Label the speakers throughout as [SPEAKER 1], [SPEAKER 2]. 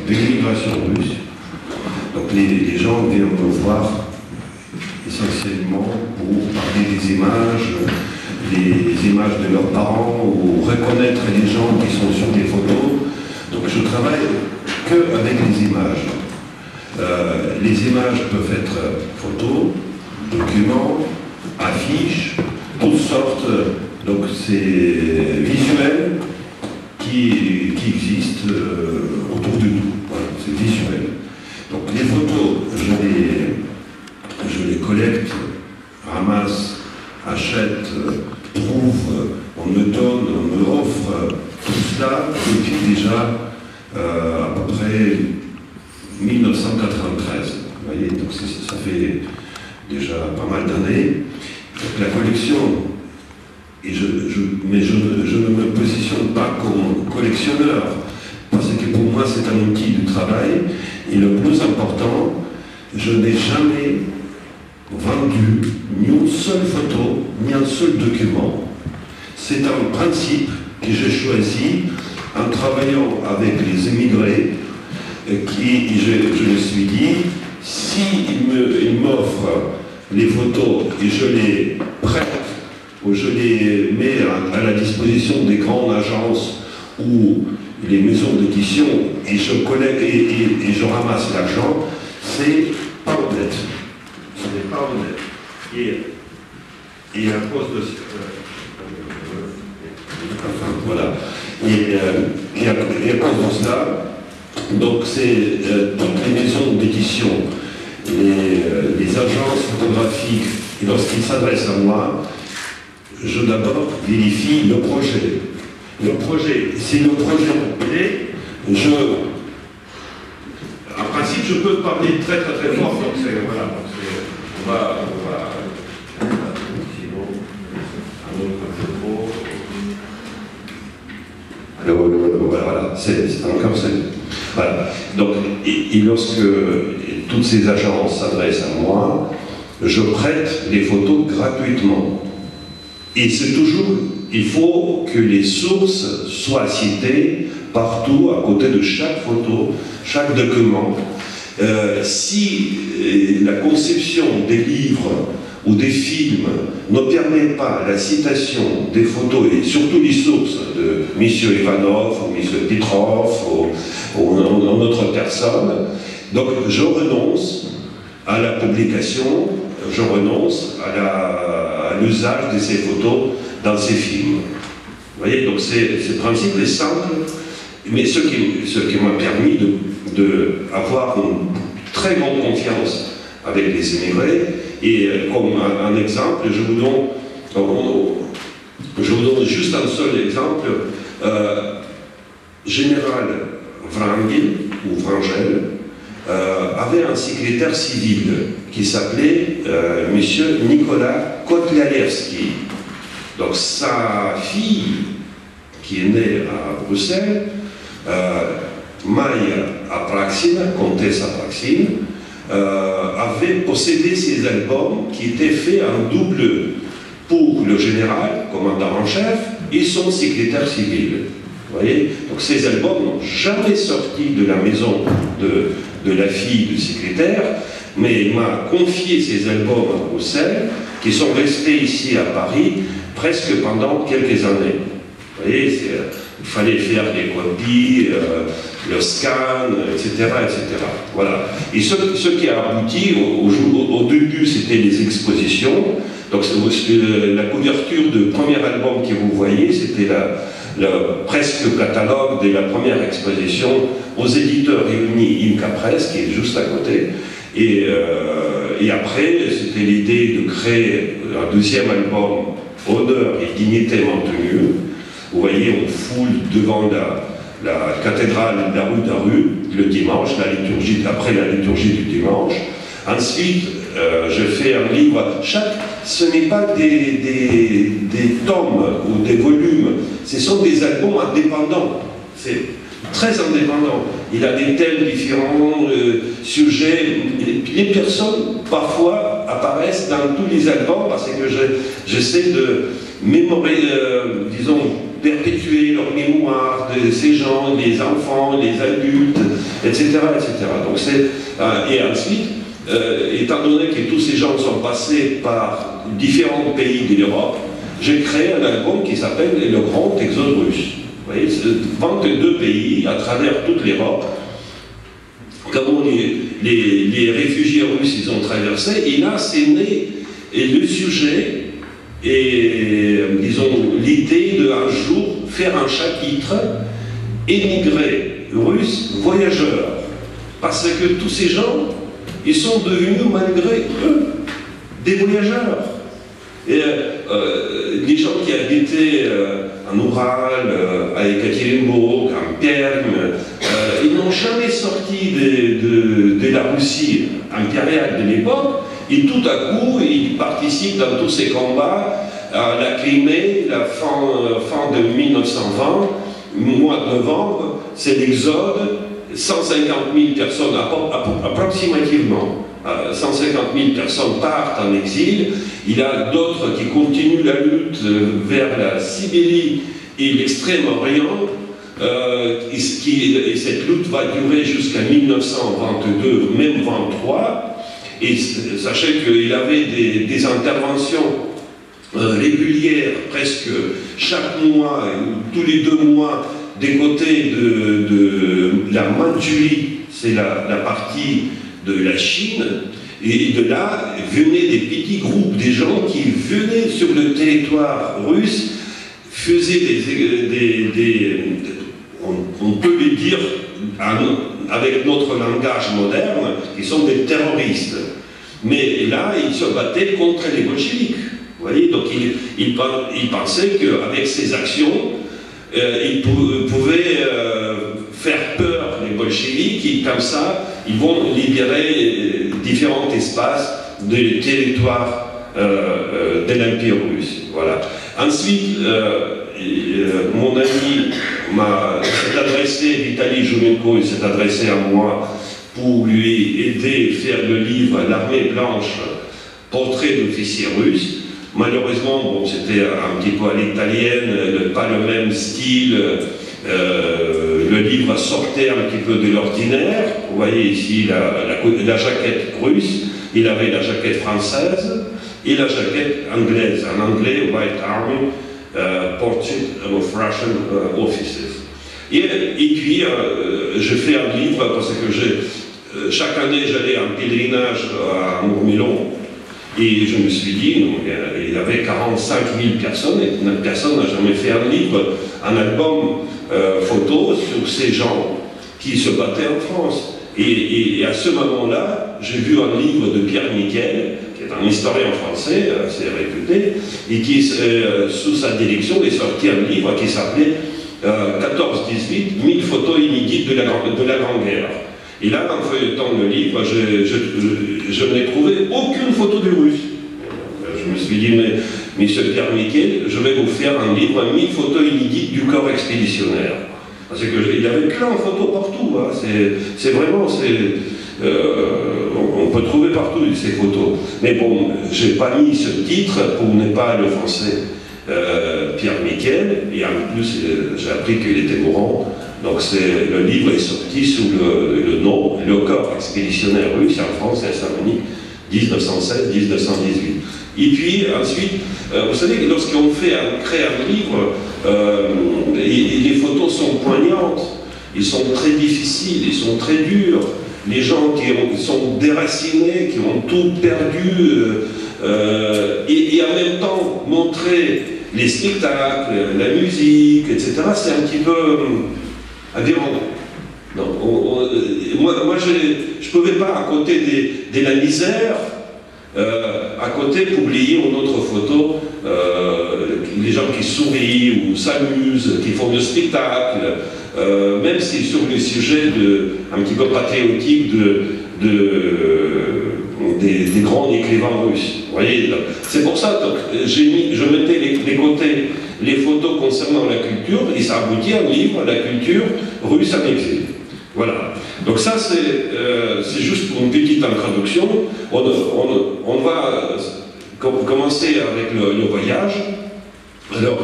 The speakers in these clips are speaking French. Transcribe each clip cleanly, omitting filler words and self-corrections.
[SPEAKER 1] de l'immigration russe. Donc les gens viennent me voir essentiellement pour parler des images de leurs parents ou reconnaître les gens qui sont sur les photos. Donc je travaille que avec les images. Les images peuvent être photos, documents, affiches, toutes sortes. Donc c'est visuel qui existe autour de nous. Voilà, c'est visuel. Donc les photos, je les collecte, ramasse, achète, trouve, on me donne, on me offre tout cela depuis déjà à peu près 1993. Vous voyez, donc ça fait déjà pas mal d'années. Donc la collection, mais je ne me positionne pas comme collectionneur, parce que pour moi c'est un outil de travail, et le plus important, je n'ai jamais vendu ni une seule photo, ni un seul document. C'est un principe que j'ai choisi en travaillant avec les émigrés, je me suis dit, s'ils m'offrent les photos et je les prête, ou je les mets à la disposition des grandes agences ou les maisons d'édition et je collecte et je ramasse l'argent, c'est pas honnête. Ce n'est pas honnête. Et à cause de voilà. Et à cause de cela, donc c'est toutes les maisons d'édition, les agences photographiques, et lorsqu'ils s'adressent à moi, je d'abord vérifie le projet. Le projet, si le projet me plaît, en principe, je peux parler très très très fort, donc c'est, voilà, on va sinon, un autre propos. Alors, voilà, c'est encore ça. Voilà, donc, et lorsque toutes ces agences s'adressent à moi, je prête les photos gratuitement. Et c'est toujours, il faut que les sources soient citées partout, à côté de chaque photo, chaque document. Si la conception des livres ou des films ne permet pas la citation des photos, et surtout les sources de M. Ivanov, ou M. Petrov, ou d'autres personnes, donc je renonce à la publication, je renonce à l'usage de ces photos dans ces films. Vous voyez, donc ce principe est simple, mais ce qui m'a permis d'avoir une très grande confiance avec les émigrés. Et comme un exemple, je vous donne juste un seul exemple. Général Wrangel, ou Wrangel, avait un secrétaire civil qui s'appelait M. Nicolas Kotlyarevski. Donc sa fille, qui est née à Bruxelles, Maya Apraxina, comtesse Apraxine, avait possédé ces albums qui étaient faits en double pour le général, commandant en chef, et son secrétaire civil. Vous voyez? Donc ces albums n'ont jamais sorti de la maison de la fille du secrétaire, mais il m'a confié ces albums à Bruxelles, qui sont restés ici à Paris presque pendant quelques années. Vous voyez, il fallait faire des copies, le scan, etc., etc. Voilà. Et ce qui a abouti, au début, c'était les expositions. Donc la couverture du premier album que vous voyez, c'était presque le catalogue de la première exposition aux éditeurs réunis Inca Press, qui est juste à côté. Et après, c'était l'idée de créer un deuxième album, Honneur et dignité maintenue. Vous voyez, on foule devant la cathédrale de la rue d'Aru le dimanche, après la liturgie du dimanche. Ensuite, je fais un livre. Ce n'est pas des tomes ou des volumes, ce sont des albums indépendants. C'est très indépendant. Il a des thèmes différents, sujets. Les personnes, parfois, apparaissent dans tous les albums parce que j'essaie de mémoriser, disons, perpétuer leur mémoire de ces gens, les enfants, les adultes, etc. etc. Donc et ensuite, étant donné que tous ces gens sont passés par différents pays de l'Europe, j'ai créé un album qui s'appelle Le Grand Exode Russe. Vous voyez, 22 pays à travers toute l'Europe, comment les réfugiés russes ils ont traversé, et là c'est né le sujet et disons l'idée de un jour faire un chapitre émigrés russes voyageurs, parce que tous ces gens ils sont devenus malgré eux des voyageurs. Et les gens qui habitaient en Oural, à Ekaterinbourg, en Perm, ils n'ont jamais sorti de la Russie impériale de l'époque, et tout à coup, ils participent dans tous ces combats à la Crimée, la fin de 1920, mois de novembre, c'est l'exode, 150 000 personnes approximativement. 150 000 personnes partent en exil, il y a d'autres qui continuent la lutte vers la Sibérie et l'Extrême-Orient, et cette lutte va durer jusqu'à 1922, même 23, et sachez qu'il avait des interventions régulières, presque chaque mois, tous les 2 mois, des côtés de la Mandchourie, c'est la partie de la Chine, et de là venaient des petits groupes, des gens qui venaient sur le territoire russe, faisaient on peut le dire avec notre langage moderne, qui sont des terroristes. Mais là, ils se battaient contre les bolcheviks. Vous voyez, donc ils pensaient qu'avec ces actions, ils pouvaient faire peur les bolcheviks, et comme ça, ils vont libérer différents espaces du territoire de l'Empire russe. Voilà. Ensuite, mon ami s'est adressé, Vitaly Joumenko, il s'est adressé à moi pour lui aider à faire le livre L'Armée Blanche, portrait d'officiers russes. Malheureusement, bon, c'était un petit peu à l'italienne, pas le même style. Le livre sortait un petit peu de l'ordinaire. Vous voyez ici la jaquette russe, il avait la jaquette française et la jaquette anglaise. En anglais, White Army, Portrait of Russian Officers. Et puis, je fais un livre parce que chaque année, j'allais en pèlerinage à Mourmillon. Et je me suis dit, il y avait 45 000 personnes, et personne n'a jamais fait un livre, un album photo sur ces gens qui se battaient en France. Et à ce moment-là, j'ai vu un livre de Pierre Miquel, qui est un historien français assez réputé, et qui, sous sa direction, est sorti un livre qui s'appelait 14-18, 1000 photos inédites de la Grande Guerre. Et là, en feuilletant le livre, je n'ai trouvé aucune photo du russe. Je me suis dit, mais monsieur Pierre Miquel, je vais vous faire un livre, 1000 photos inédites du corps expéditionnaire. Parce qu'il y avait plein de photos partout. Hein. C'est vraiment, on peut trouver partout ces photos. Mais bon, je n'ai pas mis ce titre pour ne pas l'offenser. Pierre Miquel, et en plus, j'ai appris qu'il était mourant. Donc le livre est sorti sous le nom Le corps expéditionnaire russe en France et à Saint-Denis, 1916-1918. Et puis ensuite, vous savez, lorsqu'on crée un livre, les photos sont poignantes, ils sont très difficiles, ils sont très durs. Les gens qui sont déracinés, qui ont tout perdu, et en même temps montrer les spectacles, la musique, etc., c'est un petit peu aberrant. Moi je ne pouvais pas, à côté de la misère, à côté publier une autre photo, les gens qui sourient ou s'amusent, qui font du spectacle, même si sur le sujet un petit peu patriotique des grands écrivains russes. Vous voyez, c'est pour ça que je mettais les côtés, les photos concernant la culture, et ça aboutit à un livre, La culture russe en exil. Voilà. Donc ça, c'est juste pour une petite introduction. On va commencer avec le voyage. Alors,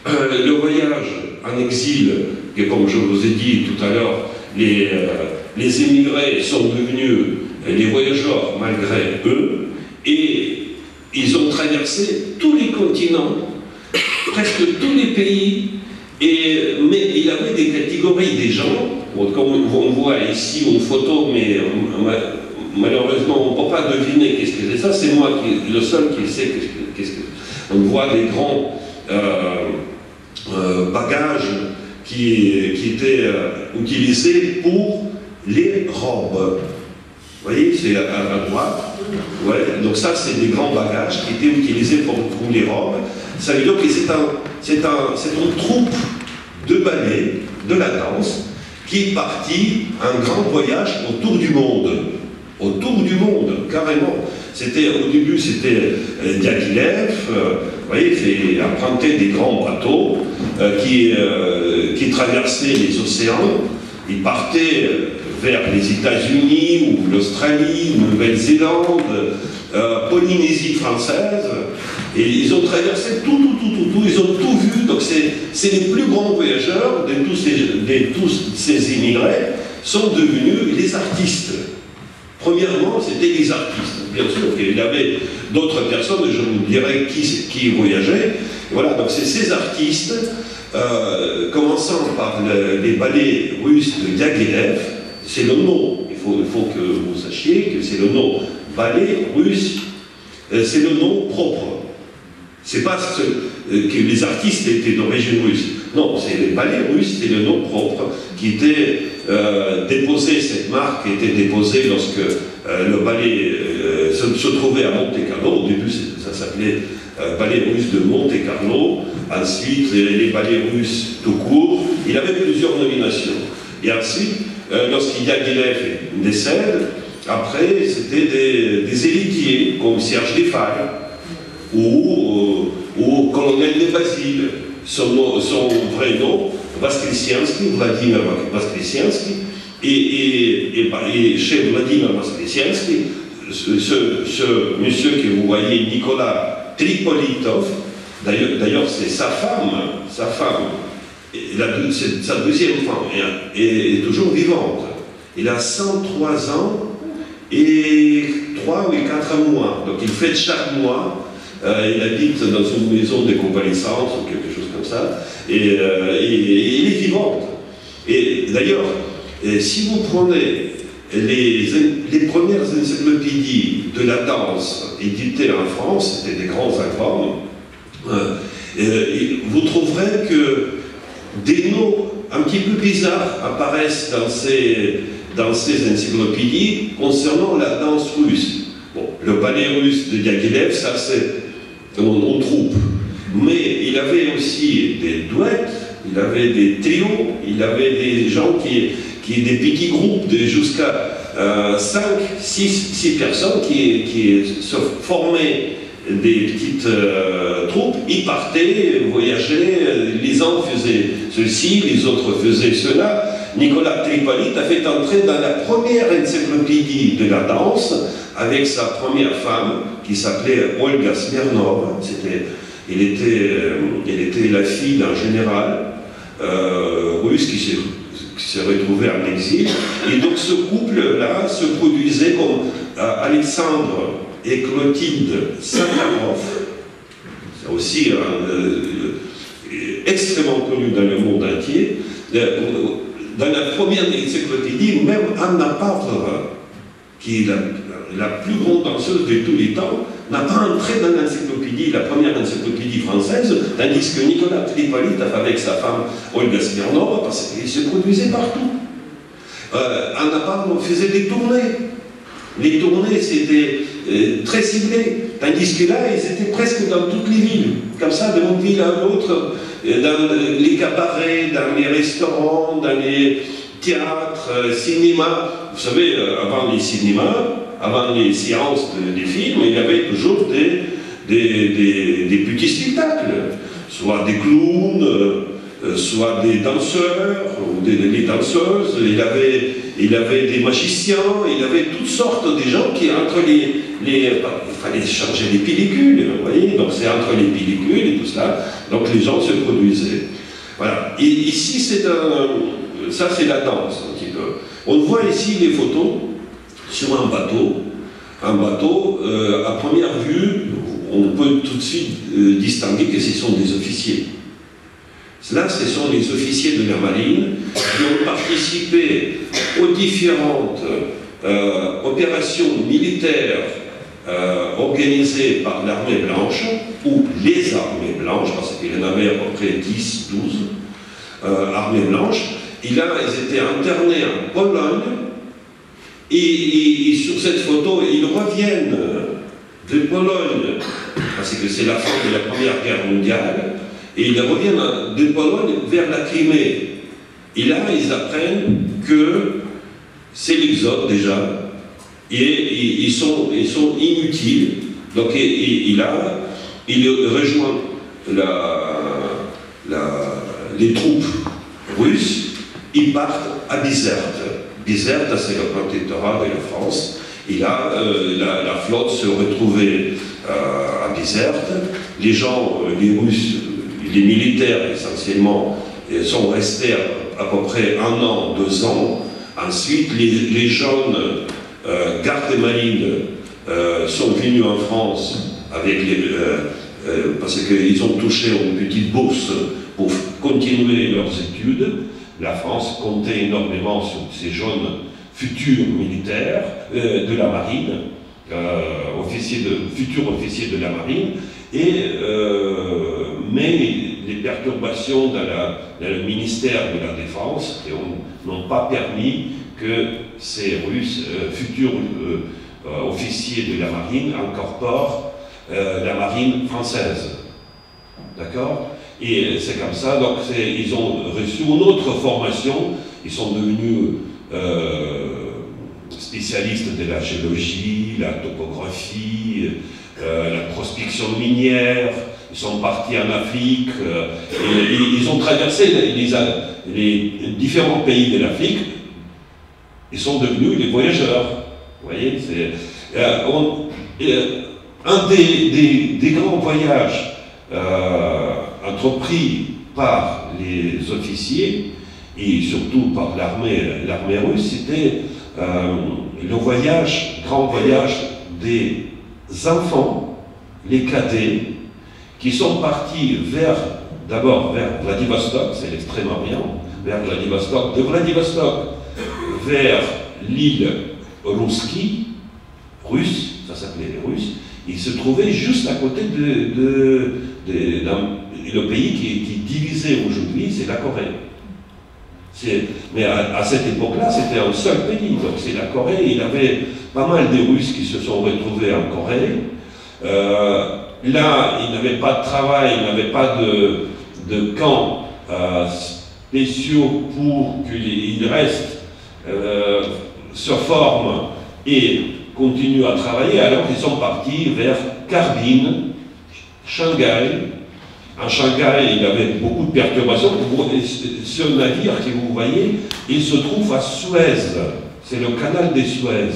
[SPEAKER 1] le voyage en exil, et comme je vous ai dit tout à l'heure, les émigrés sont devenus les voyageurs malgré eux, et ils ont traversé tous les continents, presque tous les pays, mais il y avait des catégories des gens, comme on voit ici une photo, mais malheureusement on ne peut pas deviner qu'est-ce que c'est ça, c'est moi le seul qui sait qu'est-ce que on voit des grands bagages qui étaient utilisés pour les robes. Vous voyez, c'est à droite. Ouais, donc ça, c'est des grands bagages qui étaient utilisés pour les robes. Ça veut dire que c'est une troupe de ballet, de la danse, qui est partie un grand voyage autour du monde. Autour du monde, carrément. Au début, c'était Diaghilev, vous voyez, il empruntait des grands bateaux qui traversaient les océans. Il partait vers les États-Unis ou l'Australie, Nouvelle-Zélande, Polynésie française, et ils ont traversé tout, ils ont tout vu. Donc c'est les plus grands voyageurs de tous ces immigrés sont devenus les artistes. Premièrement, c'était les artistes. Bien sûr qu'il y avait d'autres personnes, je vous dirai qui voyageaient. Voilà, donc c'est ces artistes, commençant par les ballets russes de Diaghilev. C'est le nom, il faut que vous sachiez que c'est le nom ballet russe, c'est le nom propre. C'est pas que les artistes étaient d'origine russe. Non, c'est les ballets russes, c'est le nom propre qui était déposé, cette marque était déposée lorsque le ballet se trouvait à Monte-Carlo. Au début, ça s'appelait ballet russe de Monte-Carlo. Ensuite, les ballets russes tout court. Il avait plusieurs nominations. Et ensuite, lorsqu'Diaghilev décède, après, c'était des héritiers, comme Serge Defal, ou colonel de Basile. Son vrai nom, Voskresensky, Vladimir Voskresensky, et chez Vladimir Voskresensky, ce monsieur que vous voyez, Nicolas Tripolitov, d'ailleurs c'est sa femme, sa deuxième femme, est toujours vivante. Il a 103 ans et 3 ou 4 mois, donc il fête chaque mois. Il habite dans une maison de convalescence ou quelque chose comme ça, et il est vivante. Et d'ailleurs, si vous prenez les premières encyclopédies de la danse éditées en France, c'était des grands albums, vous trouverez que des noms un petit peu bizarres apparaissent dans ces encyclopédies concernant la danse russe. Bon, le ballet russe de Diaghilev, ça c'est en troupe. Mais il avait aussi des duets, il avait des trios, il avait des gens des petits groupes de jusqu'à 5, 6 personnes qui se formaient des petites troupes. Ils partaient, voyageaient, les uns faisaient ceci, les autres faisaient cela. Nicolas Tripolitov a fait entrer dans la première encyclopédie de la danse avec sa première femme qui s'appelait Olga Smirnov. Elle était la fille d'un général russe qui s'est retrouvé en exil. Et donc ce couple-là se produisait comme Alexandre et Clotilde Sakharov. C'est aussi extrêmement connu dans le monde entier. Dans la première encyclopédie, même Anna Pavlova, qui est la plus grande danseuse de tous les temps, n'a pas entré dans l'encyclopédie, la première encyclopédie française, tandis que Nicolas Tripolitov, avec sa femme Olga Smirnova, parce qu'il se produisait partout. Anna Pavlova faisait des tournées. Les tournées, c'était très ciblé, tandis que là, ils étaient presque dans toutes les villes, comme ça, d'une ville à l'autre, dans les cabarets, dans les restaurants, dans les théâtres, cinémas. Vous savez, avant les cinémas, avant les séances des films, il y avait toujours des petits spectacles, soit des clowns, soit des danseurs, ou des danseuses. Il avait des magiciens, il avait toutes sortes de gens qui, entre il fallait charger les pellicules, vous voyez, donc c'est entre les pellicules et tout ça, donc les gens se produisaient. Voilà. Et ici, c'est ça c'est la danse un petit peu. On voit ici les photos sur un bateau. Un bateau, à première vue, on peut tout de suite distinguer que ce sont des officiers. Là, ce sont les officiers de la marine qui ont participé aux différentes opérations militaires organisées par l'armée blanche, ou les armées blanches, parce qu'il y en avait à peu près 10, 12 armées blanches. Et là, ils étaient internés en Pologne, et sur cette photo, ils reviennent de Pologne, parce que c'est la fin de la Première Guerre mondiale, et ils reviennent de Pologne vers la Crimée. Et là, ils apprennent que c'est l'exode déjà, et ils sont inutiles. Donc, et là, ils rejoignent les troupes russes, ils partent à Bizerte. Bizerte, c'est le protectorat de la France. Et là, la flotte se retrouvait à Bizerte. Les gens, les Russes, les militaires essentiellement, sont restés à peu près 1 an, 2 ans. Ensuite, les jeunes gardes marines sont venus en France avec parce qu'ils ont touché une petite bourse pour continuer leurs études. La France comptait énormément sur ces jeunes futurs militaires de la marine, futurs officiers de la marine, mais les perturbations dans le ministère de la Défense n'ont pas permis que ces Russes, futurs officiers de la marine, incorporent la marine française. D'accord? Et c'est comme ça, donc ils ont reçu une autre formation, ils sont devenus spécialistes de la géologie, la topographie, la prospection minière, ils sont partis en Afrique, et ils ont traversé les différents pays de l'Afrique, ils sont devenus des voyageurs. Vous voyez, un des grands voyages entrepris par les officiers et surtout par l'armée russe, c'était le grand voyage des enfants, les cadets, qui sont partis d'abord vers Vladivostok, c'est l'Extrême-Orient, vers Vladivostok, de Vladivostok vers l'île Rouski, russe, ça s'appelait les Russes. Ils se trouvaient juste à côté le pays qui est divisé aujourd'hui, c'est la Corée. Mais à cette époque-là, c'était un seul pays, donc c'est la Corée. Il y avait pas mal de Russes qui se sont retrouvés en Corée. Là, ils n'avaient pas de travail, ils n'avaient pas de camps spéciaux pour qu'ils restent, se forment et continuent à travailler. Alors ils sont partis vers Harbin, Shanghai. En Shanghai, il y avait beaucoup de perturbations. Ce navire que vous voyez, il se trouve à Suez. C'est le canal des Suez.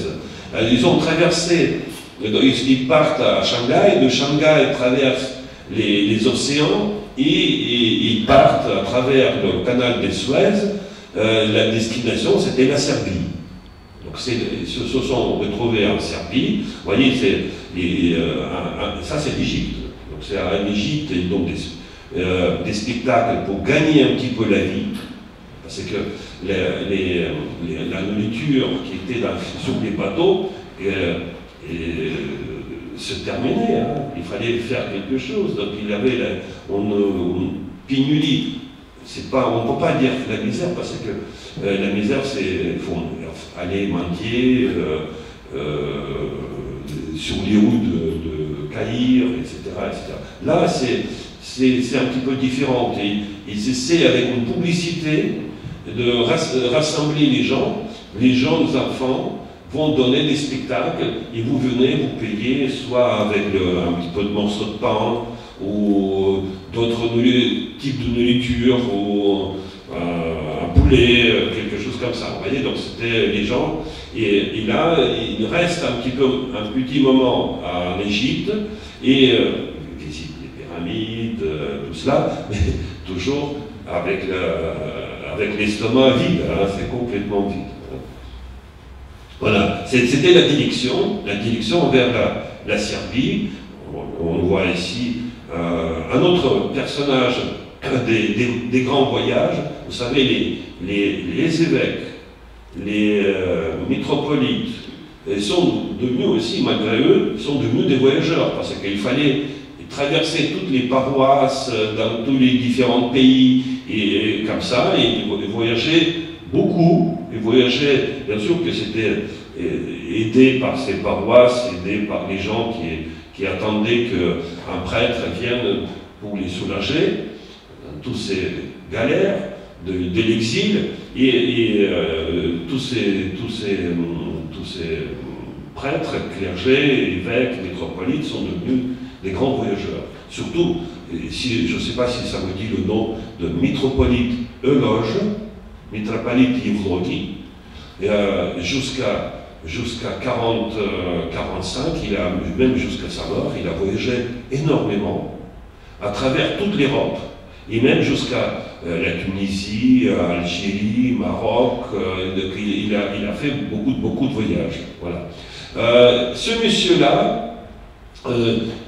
[SPEAKER 1] Ils ont traversé, ils partent à Shanghai, de Shanghai ils traversent les océans et ils partent à travers le canal des Suez. La destination, c'était la Serbie. Donc ils se sont retrouvés en Serbie. Vous voyez, ça c'est l'Égypte. Donc c'est en Égypte, et donc des spectacles pour gagner un petit peu la vie. Parce que la nourriture qui était sur les bateaux se terminait. Hein. Il fallait faire quelque chose. Donc il y avait une pénurie. On ne peut pas dire la misère, parce que la misère, c'est il faut aller mendier sur les routes de Caïr, etc., etc. Là, c'est un petit peu différent. Ils essaient, avec une publicité, de rassembler les gens. Les jeunes enfants vont donner des spectacles, et vous venez, vous payez, soit avec un petit peu de morceaux de pain, ou d'autres types de nourriture, ou un poulet, quelque chose comme ça. Vous voyez, donc c'était les gens. Et là, il reste un petit moment en Égypte, et visite les pyramides, tout cela, mais toujours avec avec l'estomac vide, hein, c'est complètement vide. Voilà, c'était la direction vers la Serbie. On voit ici un autre personnage des grands voyages. Vous savez, les évêques, les métropolites, sont devenus aussi, malgré eux, sont devenus des voyageurs, parce qu'il fallait traverser toutes les paroisses dans tous les différents pays, et comme ça, et voyager beaucoup, et voyager, bien sûr que c'était aidé par ces paroisses, aidé par les gens qui attendaient qu'un prêtre vienne pour les soulager, dans toutes ces galères de l'exil, et tous ces prêtres, clergés, évêques, métropolites sont devenus des grands voyageurs. Surtout, si, je ne sais pas si ça vous dit le nom de métropolite Euloge, métropolite Yevrogi, jusqu'à 45, même jusqu'à sa mort, il a voyagé énormément à travers toute l'Europe, et même jusqu'à la Tunisie, Algérie, Maroc. Il a fait beaucoup de voyages. Voilà. Ce monsieur-là,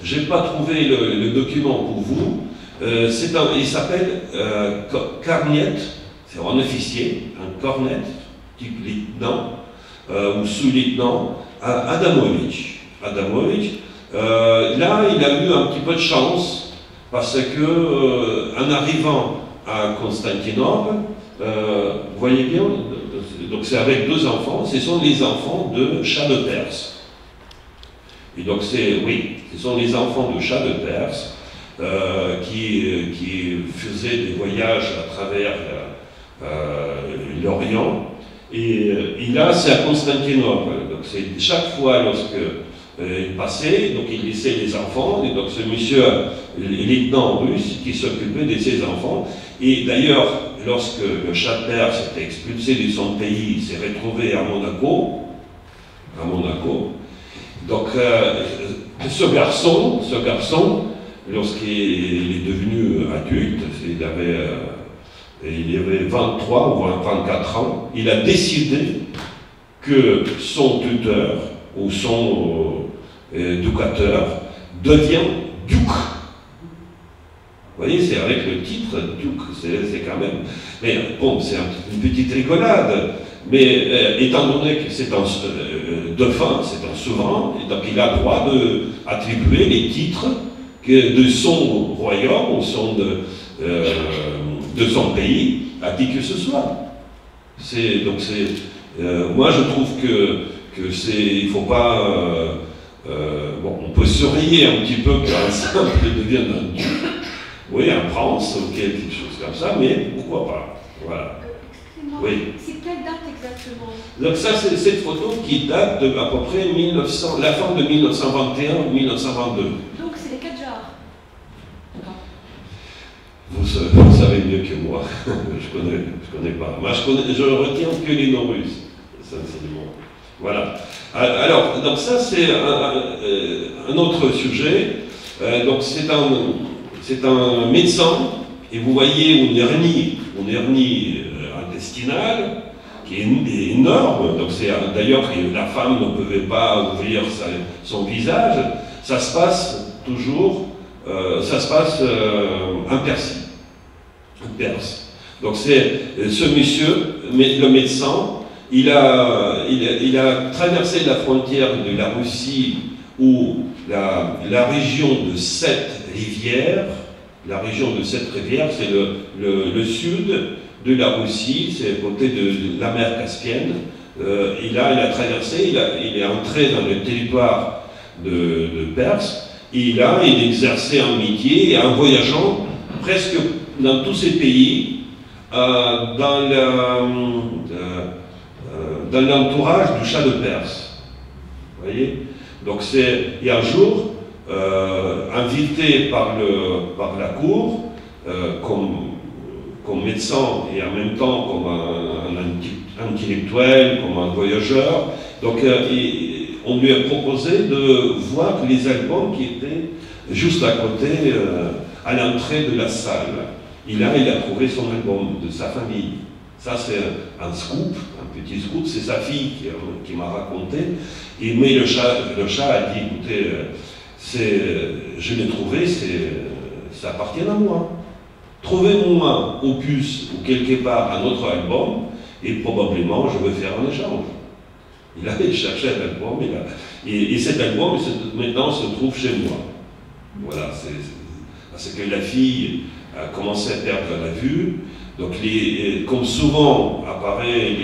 [SPEAKER 1] je n'ai pas trouvé le document pour vous. Il s'appelle Cornet, c'est un officier, un cornet, type lieutenant ou sous-lieutenant, Adamovic. Là, il a eu un petit peu de chance parce que en arrivant à Constantinople, vous voyez bien, donc c'est avec 2 enfants, ce sont les enfants de Shah de Perse. Et donc ce sont les enfants de Shah de Perse qui faisaient des voyages à travers l'Orient. Et là, c'est à Constantinople. Donc chaque fois lorsque il passait, donc il laissait les enfants, et donc ce monsieur, le lieutenant russe, qui s'occupait de ses enfants. Et d'ailleurs, lorsque le Shah de Perse était expulsé de son pays, il s'est retrouvé à Monaco. Donc ce garçon, lorsqu'il est devenu adulte, il avait 23 ou 24 ans, il a décidé que son tuteur ou son éducateur devient duc. Vous voyez, c'est avec le titre duc, c'est quand même... Mais bon, c'est une petite rigolade, mais étant donné que c'est un dauphin, c'est un souverain, et donc il a le droit d'attribuer les titres de son royaume ou de son pays à qui que ce soit. Moi je trouve que il faut pas... bon, on peut se rayer un petit peu qu'un simple devienne un duc, oui, un prince ou quelque chose comme ça, mais pourquoi pas. Voilà.
[SPEAKER 2] Excusez-moi,
[SPEAKER 1] oui.
[SPEAKER 2] C'est quelle date exactement?
[SPEAKER 1] Donc ça, c'est cette photo qui date de à peu près la fin de 1921 ou 1922.
[SPEAKER 2] Donc c'est les Kadjars.
[SPEAKER 1] Vous savez mieux que moi. je connais pas. Moi, je retiens que les noms russes, sincèrement. Voilà. Alors, donc ça, c'est un autre sujet. Donc c'est un médecin, et vous voyez une hernie intestinale qui est énorme. Donc d'ailleurs la femme ne pouvait pas ouvrir son visage. Ça se passe toujours, en Perse. Donc c'est ce monsieur, le médecin, il a traversé la frontière de la Russie où la région de 7 rivières, c'est le sud de la Russie, c'est à côté de la mer Caspienne. Il a traversé, il est entré dans le territoire de Perse, et là, il exerçait un métier en voyageant presque dans tous ces pays, dans l'entourage du Shah de Perse. Vous voyez? Donc et un jour, invité par la cour, comme médecin et en même temps comme un intellectuel, comme un voyageur, donc on lui a proposé de voir les albums qui étaient juste à côté, à l'entrée de la salle. Et là, il a trouvé son album de sa famille. Ça, c'est un scoop, un petit scoop. C'est sa fille qui m'a raconté. Mais le chat a dit, écoutez, je l'ai trouvé, ça appartient à moi. Trouvez-moi au puce ou quelque part un autre album, et probablement je vais faire un échange. Il avait cherché un album, et cet album maintenant se trouve chez moi. Voilà, parce que la fille a commencé à perdre la vue. Donc, comme souvent apparaît,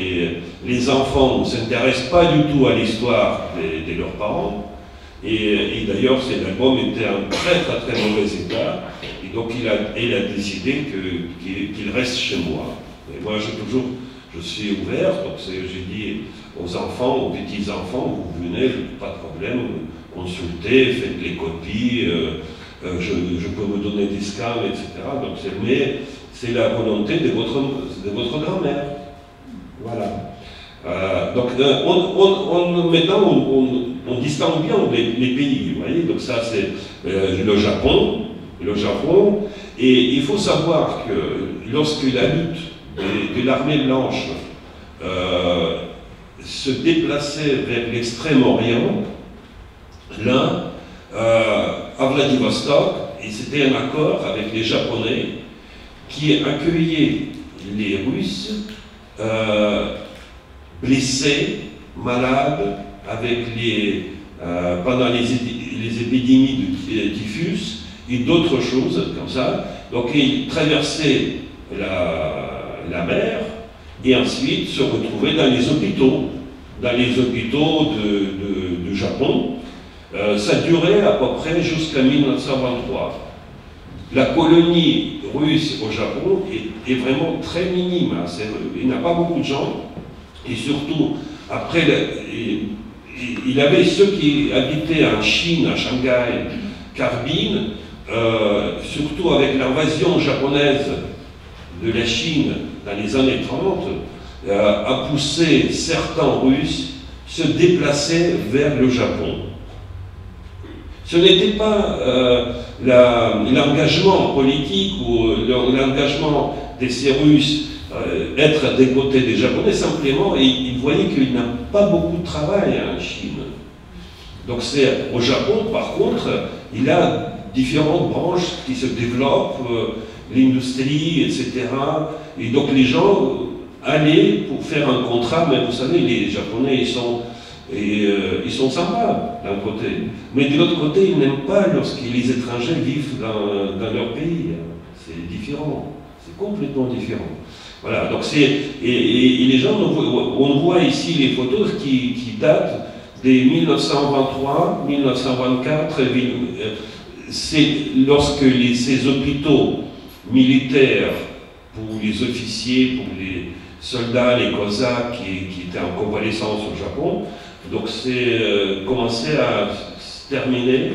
[SPEAKER 1] les enfants ne s'intéressent pas du tout à l'histoire de leurs parents. Et d'ailleurs, cet album était en très mauvais état. Et donc, il a décidé qu'il reste chez moi. Et moi, je suis ouvert. Donc, j'ai dit aux enfants, aux petits-enfants, vous venez, pas de problème, consultez, faites les copies, je peux vous donner des scans, etc. Donc, mais c'est la volonté de votre grand-mère. Voilà. Donc, maintenant, on distingue bien les pays, vous voyez. Donc, ça, c'est le Japon. Et il faut savoir que lorsque la lutte de l'armée blanche se déplaçait vers l'extrême-orient, là, à Vladivostok, et c'était un accord avec les Japonais qui accueillaient les Russes blessés, malades, pendant les épidémies de typhus et d'autres choses comme ça. Donc ils traversaient la mer et ensuite se retrouvaient dans les hôpitaux de Japon. Ça durait à peu près jusqu'à 1923. La colonie russe au Japon est vraiment très minime. Hein. Il n'y a pas beaucoup de gens. Et surtout, après, il y avait ceux qui habitaient en Chine, à Shanghai, Harbin, surtout avec l'invasion japonaise de la Chine dans les années 30, a poussé certains Russes se déplacer vers le Japon. Ce n'était pas l'engagement politique ou l'engagement de ces Russes être des côtés des Japonais, simplement, ils voyaient qu'il n'y a pas beaucoup de travail en Chine. Donc au Japon, par contre, il y a différentes branches qui se développent, l'industrie, etc. Et donc les gens allaient pour faire un contrat, mais vous savez, les Japonais, ils sont sympas d'un côté. Mais de l'autre côté, ils n'aiment pas lorsque les étrangers vivent dans leur pays. C'est différent, c'est complètement différent. Voilà, donc et les gens, on voit ici les photos qui datent de 1923, 1924, c'est lorsque ces hôpitaux militaires pour les officiers, pour les soldats, les cosaques qui étaient en convalescence au Japon, donc c'est commencé à se terminer,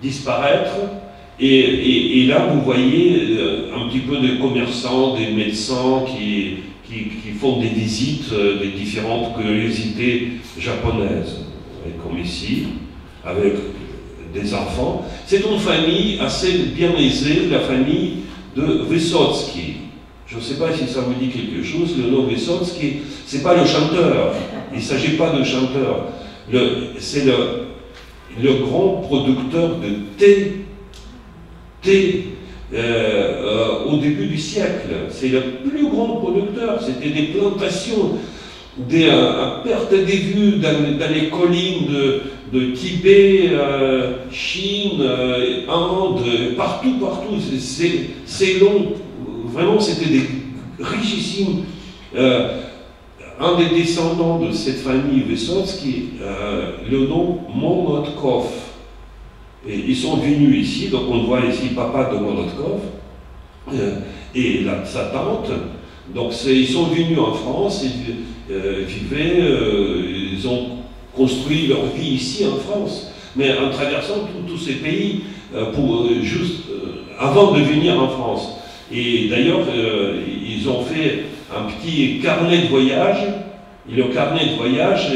[SPEAKER 1] disparaître. Et là, vous voyez un petit peu de commerçants, des médecins qui font des visites des différentes curiosités japonaises, comme ici, avec des enfants. C'est une famille assez bien aisée, la famille de Vysotsky. Je ne sais pas si ça vous dit quelque chose, le nom Vysotsky, ce n'est pas le chanteur, il ne s'agit pas de chanteur. C'est le grand producteur de thé au début du siècle. C'est le plus grand producteur. C'était des plantations à perte de vue dans les collines de Tibet, Chine, Inde, partout. C'est long. Vraiment, c'était des richissimes. Un des descendants de cette famille Vysotsky, le nom Molotov. Et ils sont venus ici, donc on voit ici papa de Molotov et sa tante. Donc ils sont venus en France, ils vivaient, ils ont construit leur vie ici en France, mais en traversant tous ces pays avant de venir en France. Et d'ailleurs, ils ont fait un petit carnet de voyage. Et le carnet de voyage,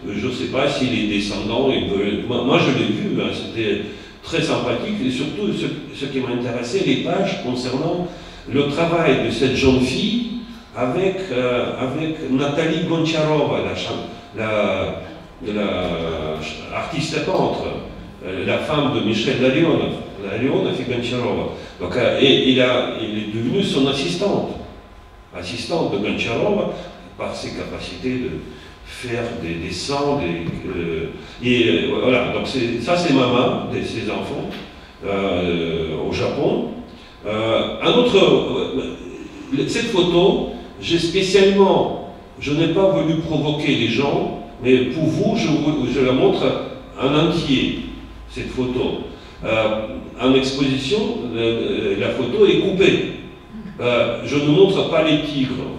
[SPEAKER 1] je ne sais pas si les descendants, moi je l'ai vu, hein, c'était très sympathique, et surtout ce qui m'intéressait, les pages concernant le travail de cette jeune fille avec Nathalie Goncharova, l'artiste peintre, la femme de Michel Larionov. Larionov et Goncharova. Donc, et il est devenu son assistante de Goncharova par ses capacités de faire des dessins, et voilà, donc ça c'est maman, ses enfants, au Japon. Cette photo, je n'ai pas voulu provoquer les gens, mais pour vous, je la montre en entier, cette photo. En exposition, la photo est coupée. Je ne montre pas les tigres.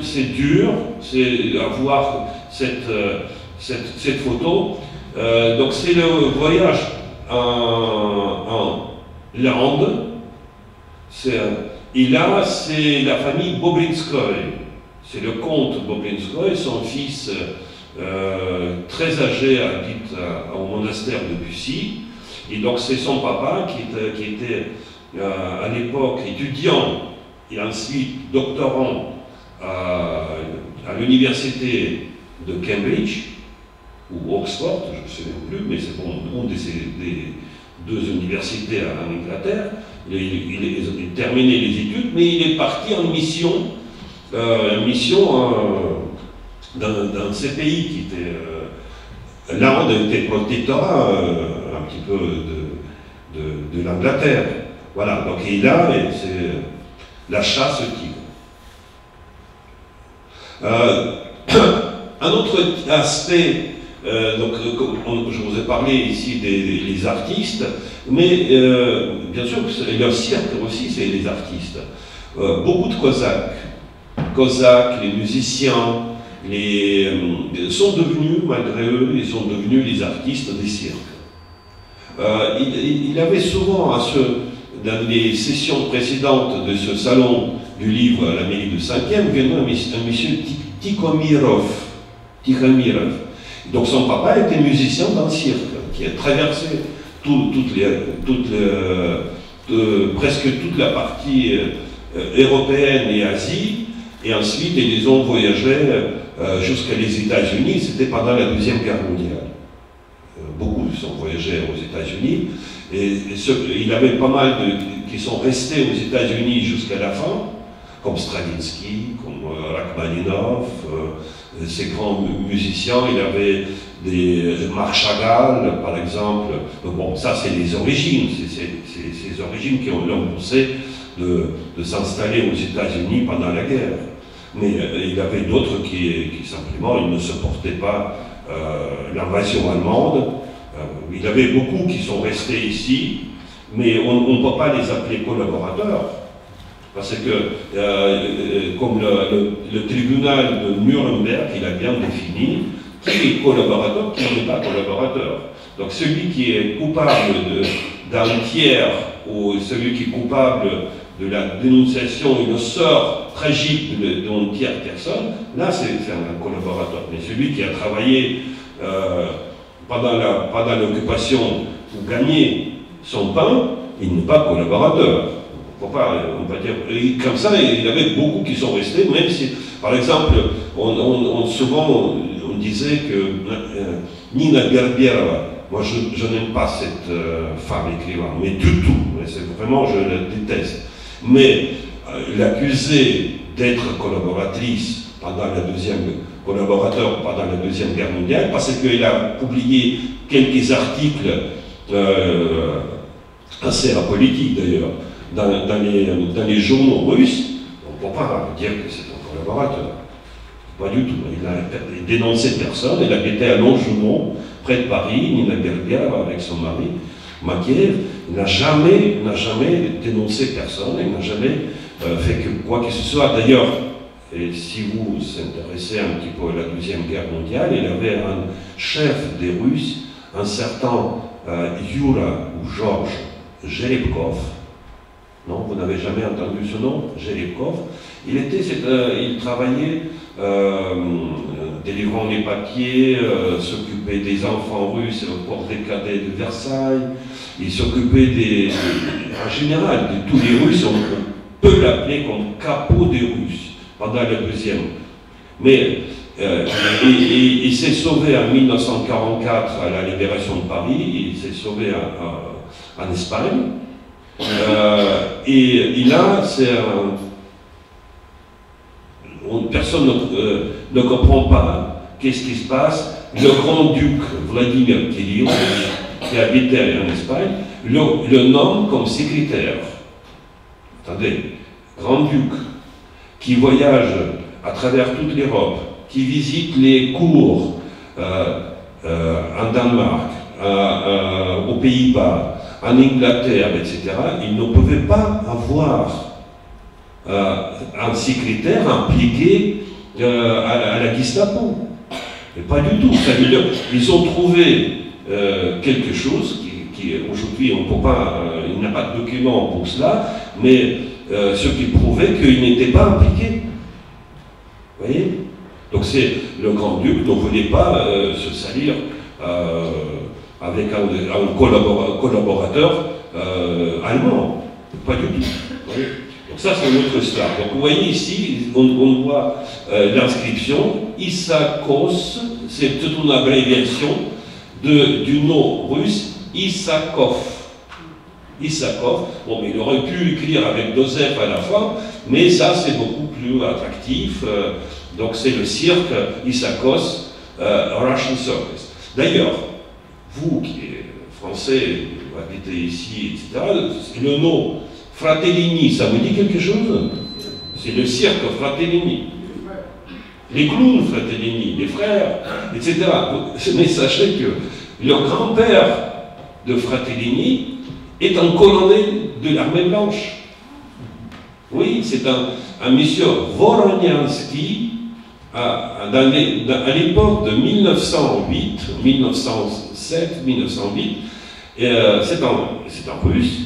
[SPEAKER 1] C'est dur, c'est à voir cette photo. Donc c'est le voyage en Lande. Et là, c'est la famille Bobrinskoy. C'est le comte Bobrinskoy, son fils très âgé habite au monastère de Bussy. Et donc c'est son papa qui était à l'époque étudiant et ensuite doctorant à l'université de Cambridge ou Oxford, je ne sais plus, mais c'est une des deux universités en Angleterre. Il a terminé les études, mais il est parti en mission, dans ces pays qui étaient... L'Inde était protectorat un petit peu de l'Angleterre. Voilà, donc et là, c'est la chasse au tigre. Un autre aspect, donc, je vous ai parlé ici des artistes, mais bien sûr, le cirque aussi, c'est les artistes. Beaucoup de Cosaques, les musiciens, sont devenus, malgré eux, ils sont devenus les artistes des cirques. Il avait souvent, dans les sessions précédentes de ce salon du livre à la mairie de 5e, venu un monsieur Tikhomirov. Donc son papa était musicien dans le cirque, qui a traversé presque toute la partie européenne et Asie, et ensuite ils ont voyagé jusqu'à les États-Unis. C'était pendant la Deuxième Guerre mondiale. Beaucoup sont voyagés aux États-Unis, et il y avait pas mal qui sont restés aux États-Unis jusqu'à la fin, comme Stravinsky, comme Rachmaninov, ces grands musiciens. Il y avait Marc Chagall, par exemple. Bon, ça c'est les origines, c'est ces origines qui l'ont poussé de s'installer aux États-Unis pendant la guerre. Mais il y avait d'autres qui simplement, ils ne supportaient pas l'invasion allemande. Il y avait beaucoup qui sont restés ici, mais on ne peut pas les appeler collaborateurs. Parce que, comme le tribunal de Nuremberg, il a bien défini qui est collaborateur, qui n'est pas collaborateur. Donc celui qui est coupable d'un tiers, ou celui qui est coupable de la dénonciation et le sort tragique d'une tierce personne, là c'est un collaborateur. Mais celui qui a travaillé pendant l'occupation pour gagner son pain, il n'est pas collaborateur. On peut dire, et comme ça, il y avait beaucoup qui sont restés, même si, par exemple, souvent on disait que Nina Gerberova, moi je n'aime pas cette femme écrivain, mais du tout, vraiment je la déteste. Mais l'accusée d'être collaboratrice collaborateur pendant la Deuxième Guerre mondiale, parce qu'elle a publié quelques articles assez apolitiques d'ailleurs, dans les journaux russes. On ne peut pas dire que c'est un collaborateur. Pas du tout. Il a dénoncé personne. Elle habitait à Longjumeau, près de Paris, Nina Gerberova, avec son mari, Makiev. Il n'a jamais dénoncé personne. Il n'a jamais fait quoi que ce soit. D'ailleurs, et si vous vous intéressez un petit peu à la Deuxième Guerre mondiale, il avait un chef des Russes, un certain Yura ou Georges Jerebkov. Non, vous n'avez jamais entendu ce nom, Jerebkov. Il travaillait délivrant les papiers, s'occupait des enfants russes au port des cadets de Versailles. Il s'occupait en général de tous les Russes. peut l'appeler comme capot des Russes pendant le deuxième. Mais il s'est sauvé en 1944 à la libération de Paris, il s'est sauvé en Espagne. Et là, personne ne comprend pas qu'est-ce qui se passe. Le grand-duc Vladimir Kirill, qui habitait en Espagne, le nomme comme secrétaire. Attendez, grand-duc, qui voyage à travers toute l'Europe, qui visite les cours en Danemark, aux Pays-Bas, en Angleterre, etc., il ne pouvait pas avoir un secrétaire impliqué à la Gestapo. Mais pas du tout. Ils ont trouvé quelque chose qui aujourd'hui, on peut pas, il n'y a pas de document pour cela, mais ce qui prouvait qu'il n'était pas impliqué. Vous voyez? Donc c'est le grand-duc ne voulait pas se salir avec un collaborateur allemand. Pas du tout. Donc ça c'est notre histoire. Donc vous voyez ici, on voit l'inscription Issakos, c'est toute une abréviation du nom russe Issakov. Issakov, bon mais il aurait pu écrire avec deux F à la fin, mais ça c'est beaucoup plus attractif. Donc c'est le cirque Issakos Russian Circus. D'ailleurs, vous qui êtes français, vous habitez ici, etc., le nom Fratellini, ça vous dit quelque chose? C'est le cirque Fratellini. Les clowns Fratellini, les frères, etc. Mais sachez que le grand-père de Fratellini est un colonel de l'armée blanche. Oui, c'est un monsieur Voroniansky, à l'époque de 1908, 1907, 1908, c'est un russe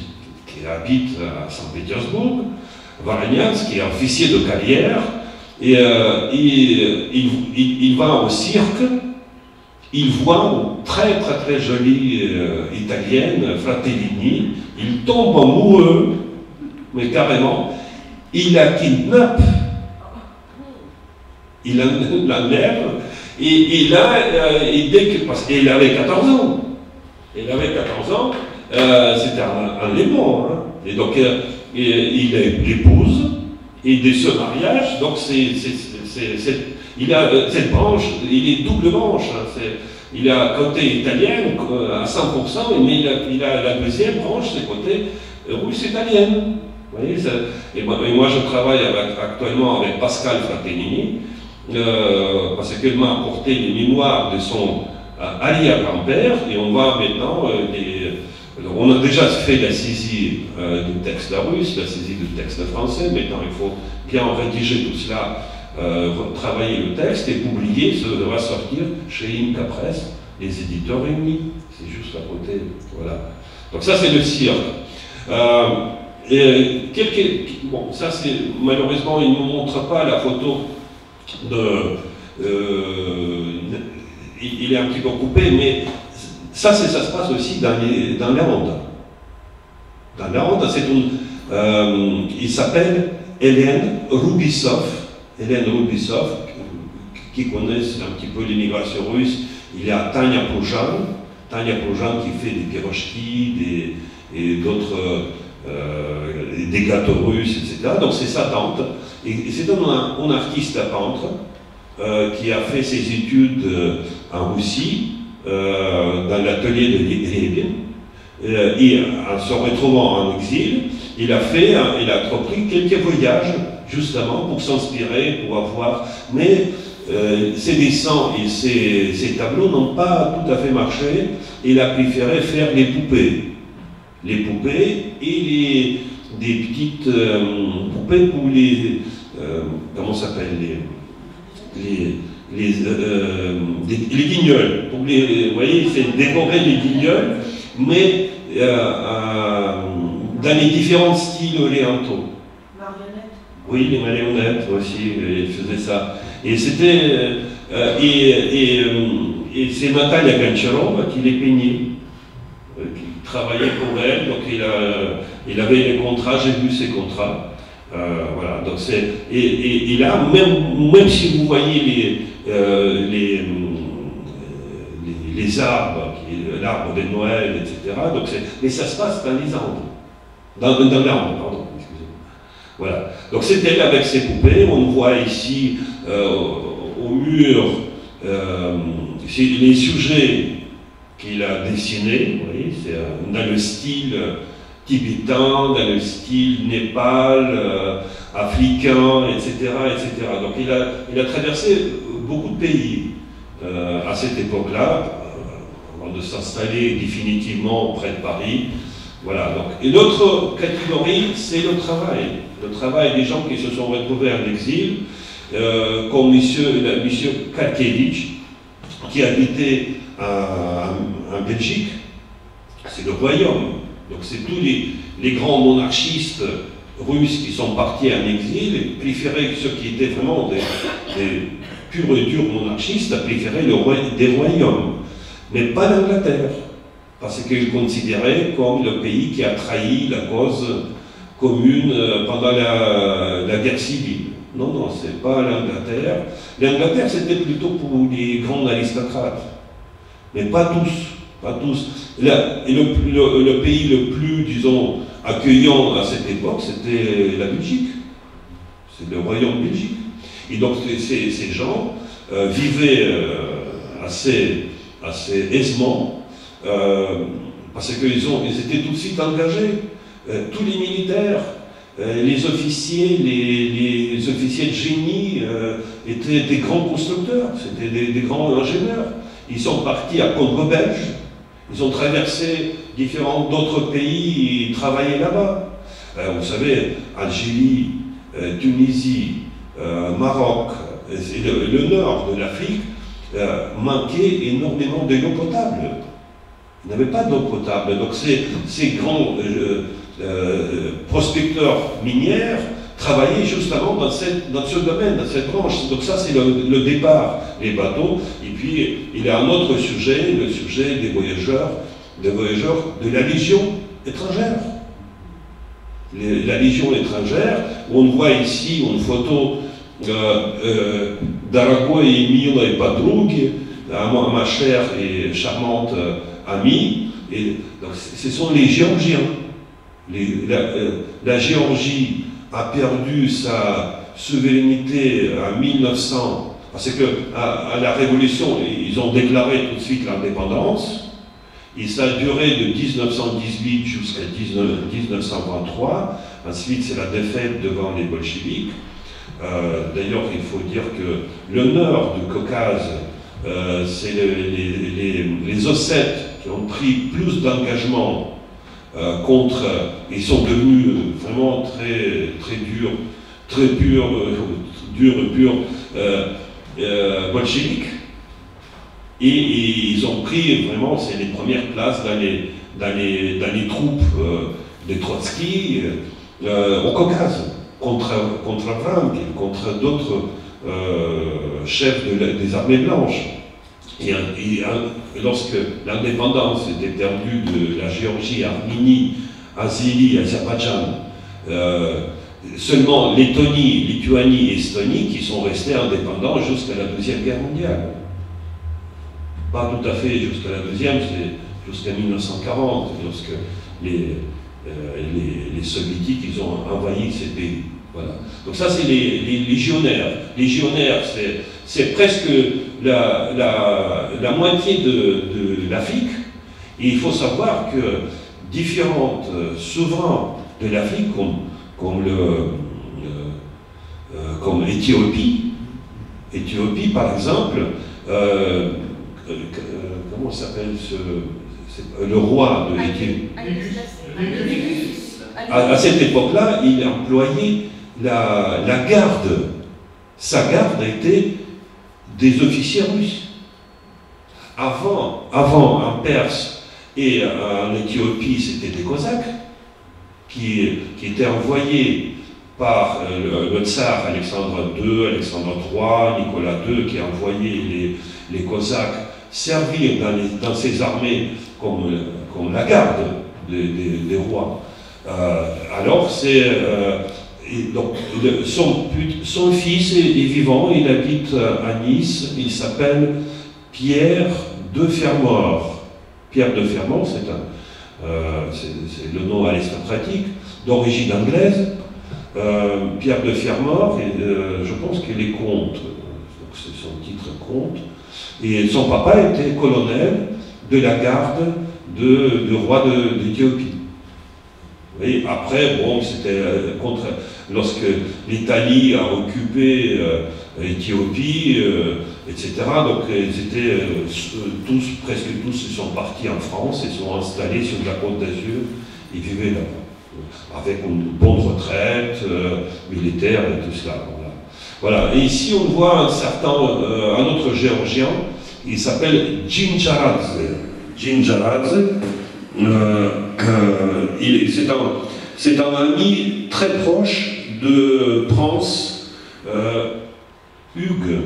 [SPEAKER 1] qui habite à Saint-Pétersbourg, Voroniansky, qui est officier de carrière, et il va au cirque, il voit une très très très jolie italienne, Fratellini, il tombe amoureux, mais carrément, il la kidnappe, il l'enlève, et là, dès que, parce qu'il avait 14 ans, c'était un léman, hein. Et donc il l'épouse, et de ce mariage, donc il a cette branche, il est double branche, hein. Il a côté italien à 100%, mais il a la deuxième branche, c'est côté russe-italienne. Vous voyez, et moi je travaille actuellement avec Pascal Fratellini, parce qu'elle m'a apporté les mémoires de son arrière-grand-père, et on va maintenant, on a déjà fait la saisie du texte russe, la saisie du texte français, maintenant il faut bien rédiger tout cela, travailler le texte et publier, ça va sortir chez Inca Press, les éditeurs réunis, c'est juste à côté, voilà. Donc ça c'est le cirque. Bon, ça c'est, malheureusement il ne nous montre pas la photo il est un petit peu coupé, mais ça se passe aussi dans les Landes. Dans les Landes, c'est il s'appelle Hélène Rubissov, qui connaissent un petit peu l'immigration russe. Il y a Tania Poujan qui fait des pirochki, et d'autres, des gâteaux russes, etc. Donc c'est sa tante. Et c'est un artiste peintre qui a fait ses études en Russie, dans l'atelier de Rébin. Et en se retrouvant en exil, il a entrepris quelques voyages, justement, pour s'inspirer, pour avoir... Mais ses dessins et ses tableaux n'ont pas tout à fait marché. Il a préféré faire les poupées. Les poupées et des petites poupées pour les... comment ça s'appelle les guignols. Pour vous voyez, c'est décorer les guignols, mais dans les différents styles orientaux.
[SPEAKER 2] Marionnettes.
[SPEAKER 1] Oui, les marionnettes aussi, ils faisaient ça. Et c'était... et c'est Natalia Goncharova qui les peignait, qui travaillait pour elle, donc il avait les contrats, j'ai vu ses contrats. Voilà, donc et là, même si vous voyez les arbres, l'arbre de Noël, etc., donc mais ça se passe dans les Andes, dans l'Inde, pardon, excusez-moi. Voilà, donc c'était avec ces poupées, on voit ici au mur les sujets qu'il a dessinés, vous voyez, c'est dans le style tibétain, dans le style Népal, africain, etc., etc. Donc il a traversé beaucoup de pays à cette époque-là, avant de s'installer définitivement près de Paris. Voilà. Donc. Et l'autre catégorie, c'est le travail des gens qui se sont retrouvés en exil, comme M. Katkevich, qui habitait en Belgique. C'est le royaume. Donc c'est tous les grands monarchistes russes qui sont partis en exil et préféraient ceux qui étaient vraiment des purs et durs monarchistes, préféraient des royaumes, mais pas l'Angleterre, parce qu'ils considéraient comme le pays qui a trahi la cause commune pendant la guerre civile. Non, non, c'est pas l'Angleterre. L'Angleterre, c'était plutôt pour les grands aristocrates, mais pas tous. Pas tous. Et le pays le plus, disons, accueillant à cette époque, c'était la Belgique. C'est le royaume belgique. Et donc ces gens vivaient assez aisément, parce qu'ils étaient tout de suite engagés. Tous les militaires, les officiers, les officiers de génie étaient des grands constructeurs, c'était des grands ingénieurs. Ils sont partis à Congo belge. Ils ont traversé d'autres pays et travaillé là-bas. Vous savez, Algérie, Tunisie, Maroc, le nord de l'Afrique manquait énormément d'eau potable. Ils n'avaient pas d'eau potable. Donc ces grands prospecteurs minières travaillaient justement dans ce domaine, dans cette branche. Donc ça, c'est le départ, les bateaux. Et puis, il y a un autre sujet, le sujet des voyageurs de la Légion étrangère. La Légion étrangère, où on voit ici une photo d'Arago et Mila et Padroug, ma chère et charmante amie. Et donc, ce sont les Géorgiens. La Géorgie a perdu sa souveraineté en 1900, parce qu'à la Révolution, ils ont déclaré tout de suite l'indépendance, et ça a duré de 1918 jusqu'à 1923, ensuite c'est la défaite devant les bolcheviks. D'ailleurs, il faut dire que le nord du Caucase, c'est les Ossètes qui ont pris plus d'engagement ils sont devenus vraiment très durs, très purs, bolcheviques, et ils ont pris vraiment, c'est les premières places dans les troupes de Trotsky au Caucase, contre Vrank, contre d'autres chefs des armées blanches. Et lorsque l'indépendance était perdue de la Géorgie, Arménie, Azérie, Azerbaïdjan, seulement Lettonie, Lituanie et Estonie qui sont restés indépendants jusqu'à la Deuxième Guerre mondiale. Pas tout à fait jusqu'à la Deuxième, c'est jusqu'à 1940, lorsque les soviétiques ils ont envahi ces pays. Voilà. Donc ça, c'est les légionnaires. Les légionnaires, c'est presque la moitié de l'Afrique. Et il faut savoir que différents souverains de l'Afrique, comme Éthiopie par exemple, comment s'appelle le roi de l'Éthiopie? À cette époque-là, il employait la garde. Sa garde était des officiers russes. Avant en Perse et en Éthiopie, c'était des Cosaques qui étaient envoyés par le tsar Alexandre II, Alexandre III, Nicolas II, qui a envoyé les Cosaques servir dans ses armées comme la garde des rois. Alors Et donc, son fils est vivant, il habite à Nice, il s'appelle Pierre de Fermort. Pierre de Fermort, c'est le nom aristocratique, d'origine anglaise. Pierre de Fermort, je pense qu'il est comte, donc c'est son titre comte, et son papa était colonel de la garde du roi d'Éthiopie. Et après, bon, c'était lorsque l'Italie a occupé l'Éthiopie, etc. Donc ils étaient presque tous, ils sont partis en France, ils sont installés sur la Côte d'Azur, ils vivaient là-bas, avec une bonne retraite militaire et tout cela. Voilà. Et ici on voit un autre géorgien, il s'appelle Djindjaradze. Djindjaradze, c'est un ami très proche de Prince Hugues,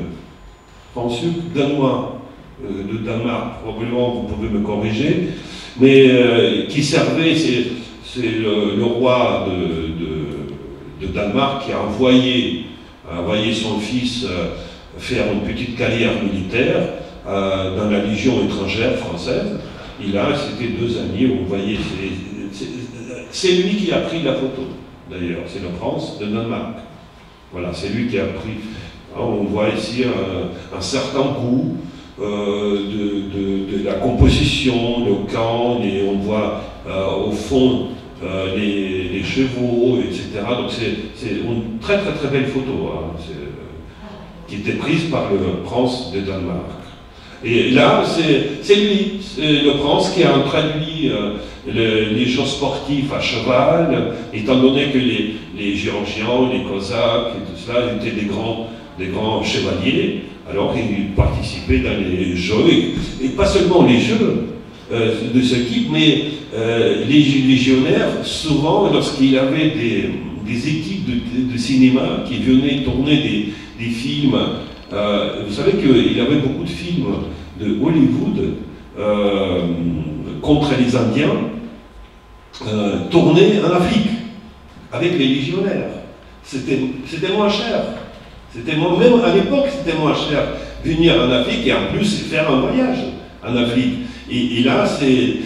[SPEAKER 1] Prince Hugues danois, de Danemark, probablement vous pouvez me corriger, mais qui servait, c'est le roi de Danemark qui a envoyé son fils faire une petite carrière militaire dans la Légion étrangère française. Et là, c'était 2 amis, vous voyez, c'est lui qui a pris la photo, d'ailleurs, c'est le prince de Danemark. Voilà, c'est lui qui a pris. On voit ici un certain goût de la composition, le camp, et on voit au fond les chevaux, etc. Donc c'est une très très très belle photo, hein, qui était prise par le prince de Danemark. Et là, c'est lui, le prince, qui a traduit les jeux sportifs à cheval, étant donné que les Géorgiens, les Cosaques et tout cela étaient des grands chevaliers, alors ils participaient dans les jeux, et pas seulement les jeux de ce type, mais les légionnaires, souvent, lorsqu'il avait des équipes de cinéma qui venaient tourner des films, vous savez qu'il y avait beaucoup de films de Hollywood contre les Indiens tournés en Afrique avec les légionnaires. C'était moins cher. Même à l'époque, c'était moins cher venir en Afrique et en plus faire un voyage en Afrique. Et là, j'ai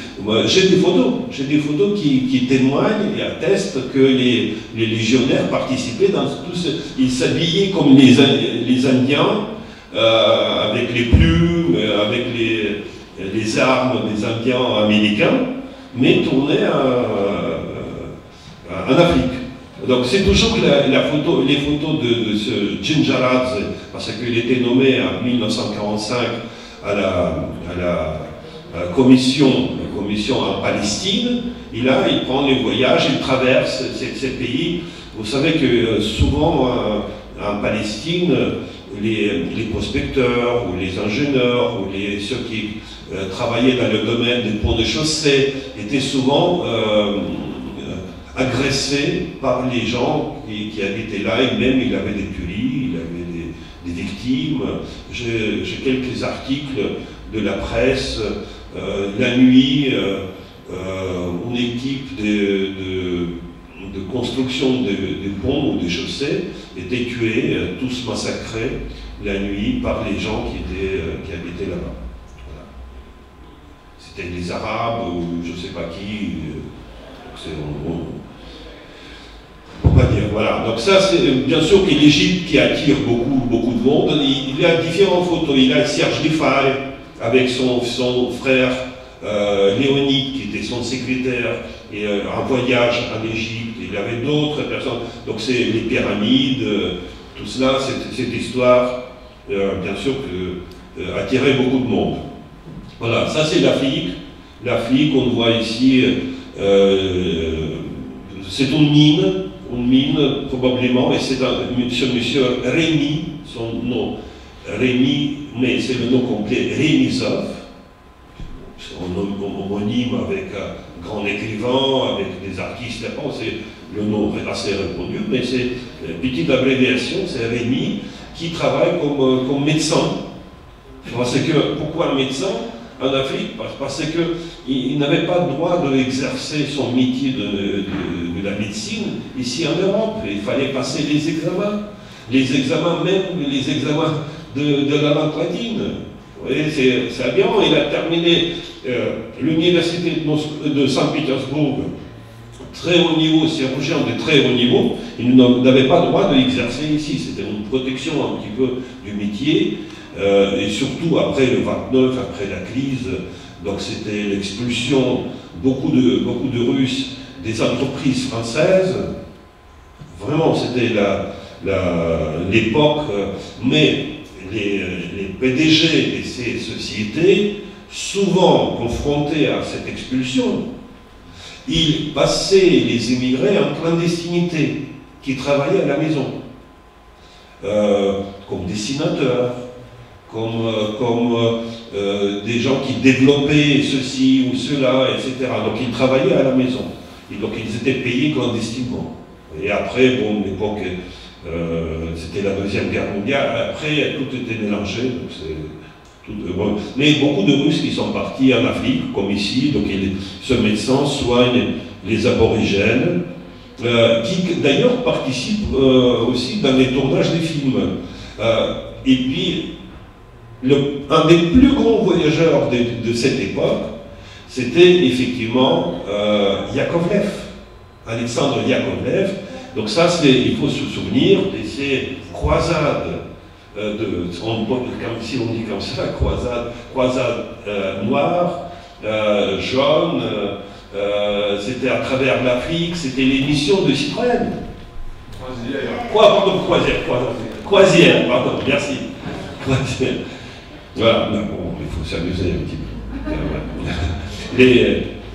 [SPEAKER 1] des photos qui témoignent et attestent que les légionnaires participaient dans tout ce. Ils s'habillaient comme les Indiens, avec les plumes, avec les armes des Indiens américains, mais tournaient en Afrique. Donc c'est toujours les photos de ce Djindjaradze, parce qu'il était nommé en 1945 à la commission en Palestine, et là il prend les voyages, il traverse ces pays. Vous savez que souvent en Palestine, les prospecteurs ou les ingénieurs ou ceux qui travaillaient dans le domaine des ponts de chaussée étaient souvent agressés par les gens qui habitaient là, et même il avait des tueries, il avait des victimes. J'ai quelques articles de la presse. La nuit, une équipe de construction de ponts ou de chaussées était tuée, tous massacrés la nuit par les gens qui habitaient là-bas. Voilà. C'était les Arabes ou je ne sais pas qui. On va dire, voilà. Donc ça, c'est bien sûr que l'Égypte qui attire beaucoup de monde. Il y a différentes photos. Il y a Serge Lifay avec son frère Léonide, qui était son secrétaire, et un voyage en Égypte. Il y avait d'autres personnes. Donc c'est les pyramides, tout cela, cette histoire, bien sûr, attirait beaucoup de monde. Voilà, ça c'est l'Afrique. L'Afrique, on voit ici, c'est une mine probablement, et c'est ce monsieur Rémi, son nom, Rémi, mais c'est le nom complet, Rémisov, son homonyme avec un grand écrivain, avec des artistes, c'est le nom assez répandu, mais c'est une petite abréviation, c'est Rémi, qui travaille comme médecin. Pourquoi un médecin en Afrique? Parce qu'il n'avait pas le droit d'exercer son métier de la médecine ici en Europe. Il fallait passer les examens même les examens de la langue latine. Vous voyez, c'est aberrant. Il a terminé l'université de Saint-Pétersbourg, très haut niveau, chirurgien de très haut niveau. Il n'avait pas le droit d'exercer ici. C'était une protection un petit peu du métier. Et surtout après le 29, après la crise, donc c'était l'expulsion beaucoup de Russes des entreprises françaises. Vraiment, c'était l'époque, mais les PDG de ces sociétés, souvent confrontés à cette expulsion, ils passaient les immigrés en clandestinité, qui travaillaient à la maison, comme dessinateurs, comme des gens qui développaient ceci ou cela, etc. Donc ils travaillaient à la maison. Et donc ils étaient payés clandestinement. Et après, bon, l'époque, c'était la Deuxième Guerre mondiale, après tout était mélangé. Donc mais beaucoup de Russes qui sont partis en Afrique, comme ici, donc ce médecin soigne les aborigènes, qui d'ailleurs participent aussi dans les tournages des films. Et puis, un des plus grands voyageurs de cette époque, c'était effectivement Yakovlev, Alexandre Yakovlev. Donc ça, il faut se souvenir de ces croisades, si on dit comme ça, croisades noires, jaunes, c'était à travers l'Afrique, c'était l'émission de Citroën. Croisière, pardon, merci. Croisière. Voilà, mais bon, il faut s'amuser un petit peu.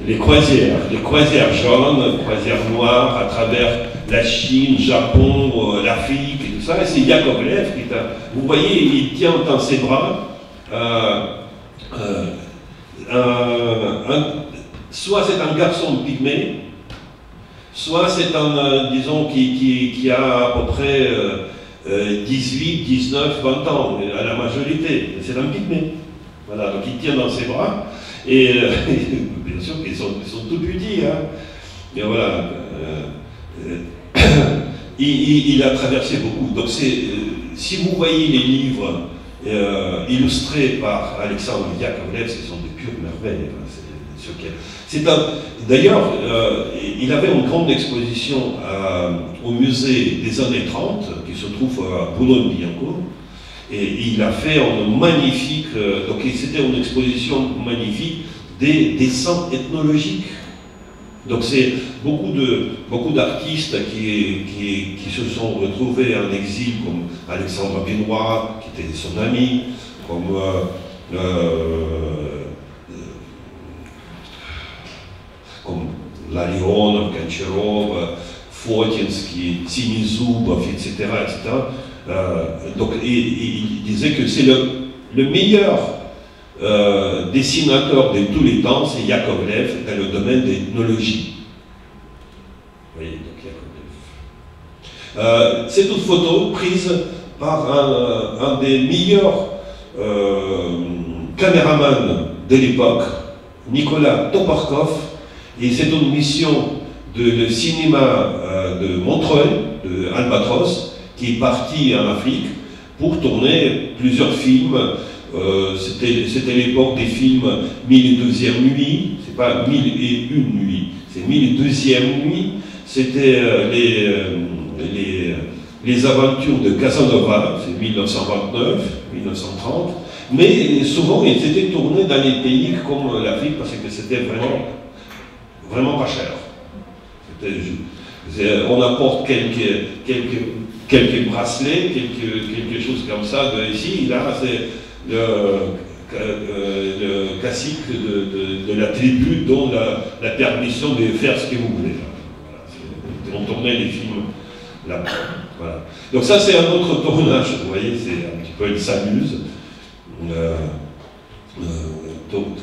[SPEAKER 1] Les croisières jaunes, croisières noires, à travers la Chine, Japon, l'Afrique et tout ça. Et c'est Yakovlev qui vous voyez, il tient dans ses bras soit c'est un garçon pygmée, soit c'est un, disons, qui a à peu près 18, 19, 20 ans, à la majorité. C'est un pygmée. Voilà, donc il tient dans ses bras. Et bien sûr qu'ils sont tout petits. Hein. Mais voilà. Il a traversé beaucoup. Donc si vous voyez les livres illustrés par Alexandre Yakovlev, ce sont des pures merveilles. D'ailleurs, il avait une grande exposition au musée des années 30, qui se trouve à Boulogne-Billancourt, et il a fait une magnifique, donc c'était une exposition magnifique des dessins ethnologiques. Donc c'est beaucoup d'artistes qui se sont retrouvés en exil, comme Alexandre Benoît, qui était son ami, comme Larionov, Goncharov, Fotinsky, Sinizubov, etc. Donc il disait que c'est le meilleur dessinateur de tous les temps, c'est Yakovlev, dans le domaine de l'ethnologie. Vous voyez, donc Yakovlev. C'est une photo prise par un des meilleurs caméramans de l'époque, Nicolas Toporkov, et c'est une mission de cinéma de Montreuil, de Albatros, qui est parti en Afrique pour tourner plusieurs films. C'était l'époque des films 1002e nuit, c'est pas 1001 nuit, c'est 1002e nuit. C'était les aventures de Casanova, c'est 1929, 1930. Mais souvent, ils étaient tournés dans les pays comme l'Afrique parce que c'était vraiment pas cher. On apporte quelques bracelets, quelque chose comme ça de ici. Là, c'est le cacique de la tribu dont la permission de faire ce que vous voulez. Voilà, on tournait les films là-bas. Voilà. Donc ça, c'est un autre tournage, vous voyez, c'est un petit peu, il s'amuse.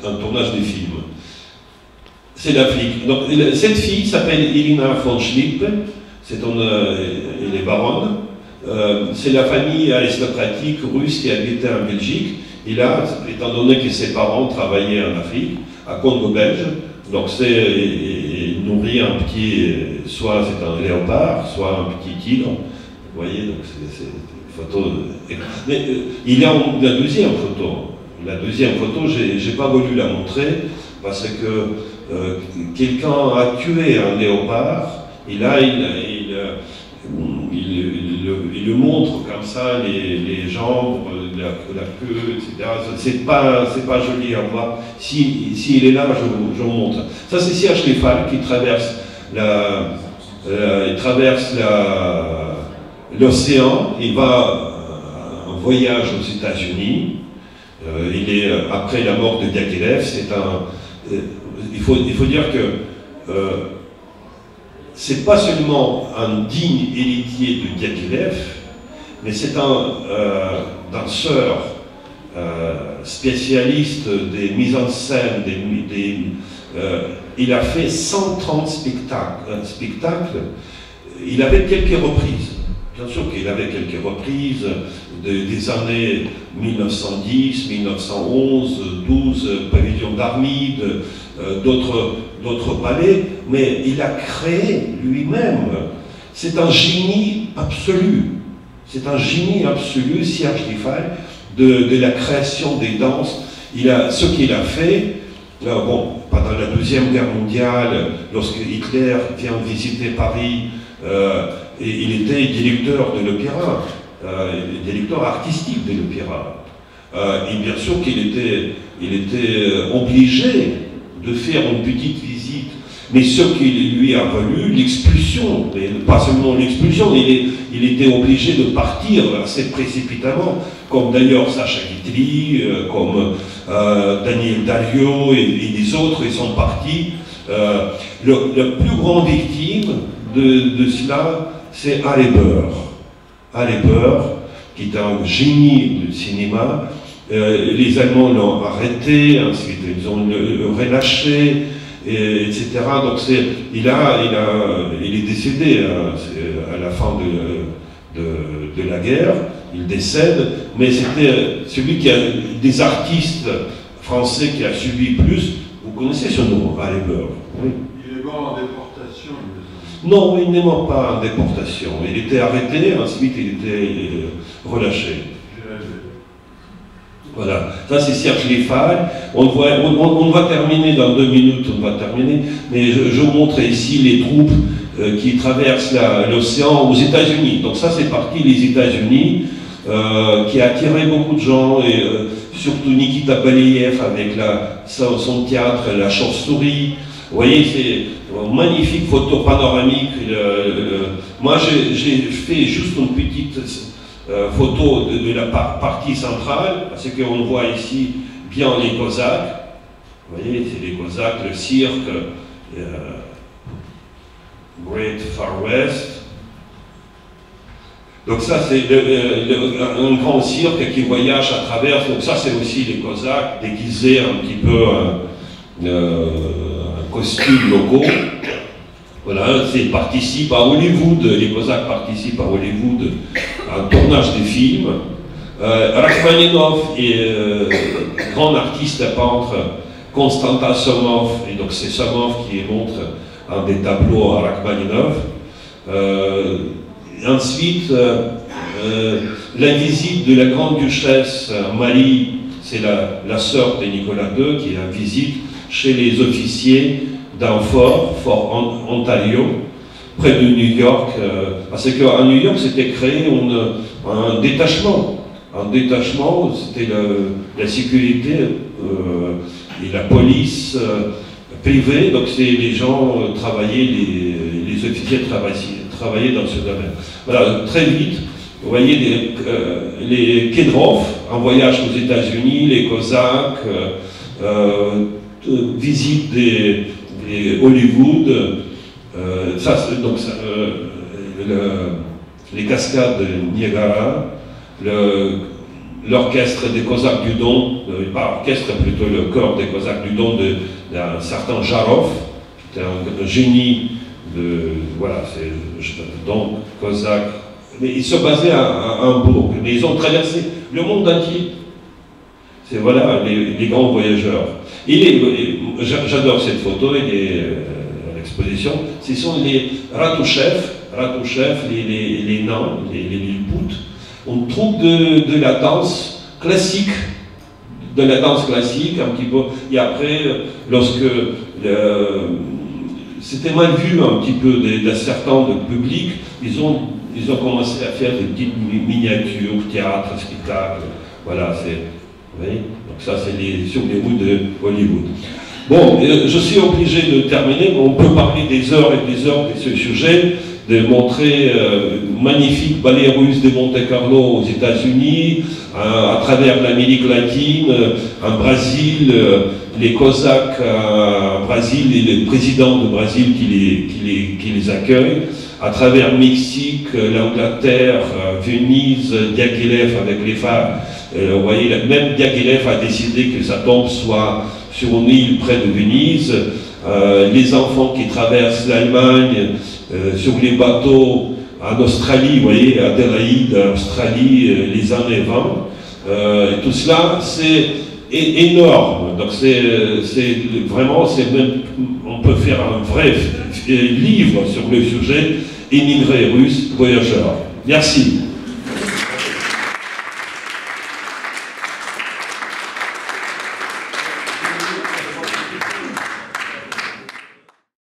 [SPEAKER 1] Un tournage des films. C'est l'Afrique. Donc cette fille s'appelle Irina von Schlipp, elle est baronne. C'est la famille aristocratique russe qui habitait en Belgique. Et là, étant donné que ses parents travaillaient en Afrique, à Congo belge, donc c'est une
[SPEAKER 3] nourrit un petit, soit c'est un léopard, soit un petit tigre. Vous voyez, donc c'est une photo. Mais il y a la deuxième photo. La deuxième photo, j'ai pas voulu la montrer parce que quelqu'un a tué un léopard. Et là, il le montre comme ça, les jambes, la queue, etc. C'est pas joli à voir. S'il est là, je vous montre. Ça, c'est Serge Lefal qui traverse l'océan. Il va en voyage aux États-Unis. Il est après la mort de Diaghilev. Il faut dire que c'est pas seulement un digne héritier de Diaghilev, mais c'est un danseur spécialiste des mises en scène. Il a fait 130 spectacles. Il avait quelques reprises. Bien sûr qu'il avait quelques reprises des années 1910, 1911, 12, Pavillon d'Armide, d'autres ballets, mais il a créé lui-même. C'est un génie absolu. C'est un génie absolu, Serge Lefal, de la création des danses. Ce qu'il a fait, bon, pendant la Deuxième Guerre mondiale, lorsque Hitler vient visiter Paris, il était directeur de l'opéra, directeur artistique de l'opéra. Et bien sûr qu'il était obligé de faire une petite visite, mais ce qui lui a valu l'expulsion, pas seulement l'expulsion, il était obligé de partir assez précipitamment, comme d'ailleurs Sacha Guitry, comme Daniel Dario et les autres, ils sont partis. La plus grande victime de cela, c'est Halle-Beur. Halle-Beur, qui est un génie du cinéma. Les Allemands l'ont arrêté, ensuite ils ont relâché, etc. Donc il est décédé à la fin de la guerre, il décède, mais c'était celui qui a des artistes français qui a subi plus. Vous connaissez ce nom, Halle-Beur? Oui.
[SPEAKER 4] Il est mort en déportation.
[SPEAKER 3] Non, il n'est mort pas en déportation. Il était arrêté, ensuite il était relâché. Voilà, ça c'est Serge Lefal. On va terminer dans 2 minutes, mais je vous montre ici les troupes qui traversent l'océan aux États-Unis. Donc ça c'est parti les États-Unis, qui a attiré beaucoup de gens, et surtout Nikita Balayev avec son théâtre, La Chauve-souris. Vous voyez, c'est une magnifique photo panoramique. Moi j'ai fait juste une petite photo de la partie centrale, parce qu'on voit ici bien les Cosaques. Vous voyez, c'est les Cosaques, le cirque, Great Far West. Donc ça, c'est un grand cirque qui voyage à travers. Donc ça, c'est aussi les Cosaques déguisés un petit peu en costumes locaux. Voilà, ils participent à Hollywood, les Cosaques participent à Hollywood à un tournage de films. Rachmaninov est grand artiste peintre, Constantin Somov, et donc c'est Somov qui montre un des tableaux à Rachmaninov. Ensuite, la visite de la grande duchesse Marie, c'est la sœur de Nicolas II qui a visite chez les officiers d'un Fort Ontario, près de New York, parce qu'à New York c'était créé un détachement. Un détachement, c'était la sécurité et la police privée, donc c'est les gens travaillaient, les officiers travaillaient dans ce domaine. Voilà, très vite, vous voyez les Kedrov, en voyage aux États-Unis, les Cosaques, visite des Hollywood, les cascades de Niagara, l'orchestre des Cosaques du Don, pas orchestre, plutôt le corps des Cosaques du Don d'un certain Jarov, qui était un génie voilà, c'est donc Cosaque. Mais ils se basaient à Hambourg, mais ils ont traversé le monde entier. C'est voilà les grands voyageurs. J'adore cette photo, elle est à exposition, ce sont les Ratouchev, les nains, les Lilliput. On trouve de la danse classique, un petit peu, et après, lorsque c'était mal vu un petit peu d'un certain public, ils ont commencé à faire des petites miniatures, théâtre, spectacle, voilà, vous voyez, donc ça c'est sur les routes de Hollywood. Bon, je suis obligé de terminer, on peut parler des heures et des heures de ce sujet, de montrer magnifique ballet russe de Monte Carlo aux États-Unis, à travers l'Amérique latine, en Brésil, les Cosaques en Brésil et le président du Brésil qui les accueille, à travers Mexique, l'Angleterre, Venise, Diaghilev avec les femmes. Vous voyez, même Diaghilev a décidé que sa tombe soit sur une île près de Venise. Les enfants qui traversent l'Allemagne sur les bateaux en Australie, vous voyez, Adélaïde, Australie, les années 20. Et tout cela, c'est énorme. Donc c'est vraiment, on peut faire un vrai livre sur le sujet, émigrés russes, voyageurs. Merci.